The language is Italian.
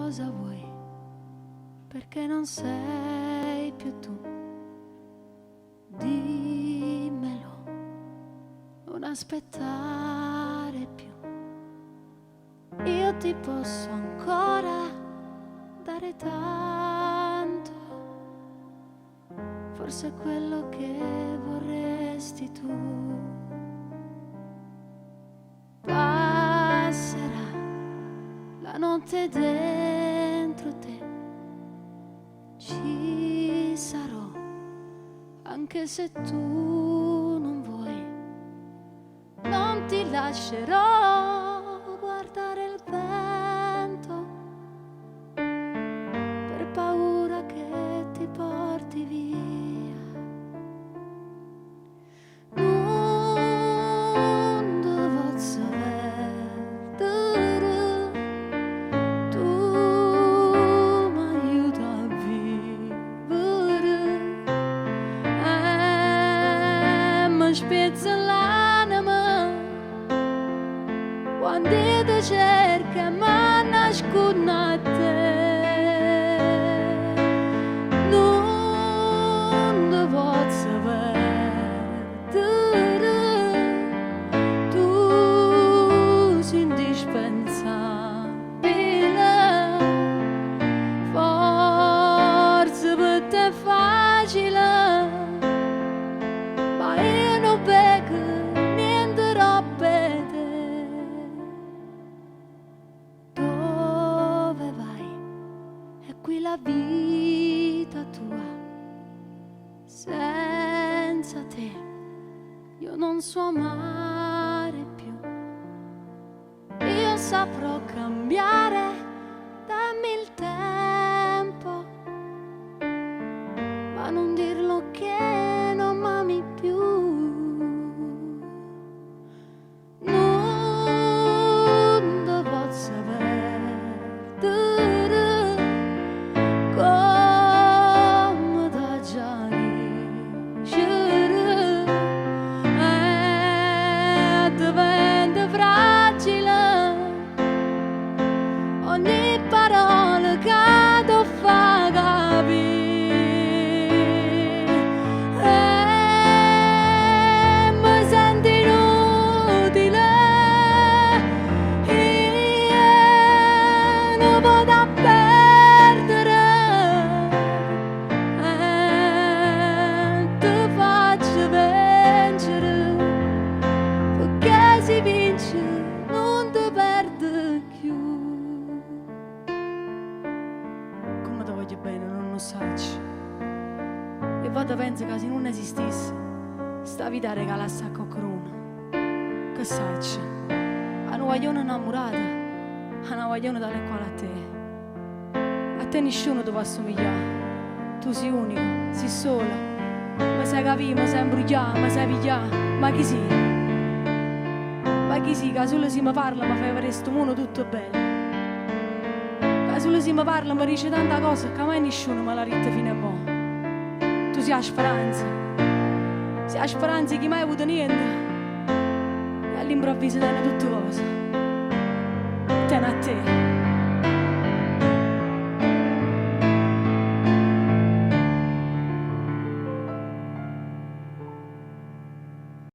cosa vuoi, perché non sei più tu. Dimmelo, non aspettare più. Io ti posso ancora dare tanto, forse quello che vorresti tu. Passerà la notte dentro te, ci sarò anche se tu non vuoi. Non ti lascerò guardare il vento per paura che ti porti via. Non devo saper, tu mi aiuti a vivere, mi spezza l'anima quando ti cerca, ma nascondo a te. Non devo sapere, tu sei indispensabile. Forse per te è facile, ma io non becco niente roba te. Dove vai? È qui la vita tua. Senza te io non so amare più. Io saprò cambiare, dammi il tempo, ma non dirlo che non m'ami più. Non devo sapere come da già dicere, diventa fragile ogni parola che ti fa capire. Mi sento inutile, io non posso perdere, ti faccio vincere, perché si vince non ti perde più. Come ti voglio bene, non lo sai. E vado penso che se non esistesse sta vita regalasse a qualcuno. Che sai? A una guagliona innamorata, a una guagliona dalle quale a te. A te nessuno ti può assomigliare. Tu sei unico, sei sola. Ma sai capire, ma sai imbrugliare, ma sai pigliare. Ma chi sei? Ma chi sei? Che solo se mi parla mi fai vedere sto mondo tutto bello. Che solo se mi parla mi dice tanta cosa che mai nessuno me la rite fino a mo'. Tu sei la speranza di chi mai ha avuto niente e all'improvviso danno tutte cose.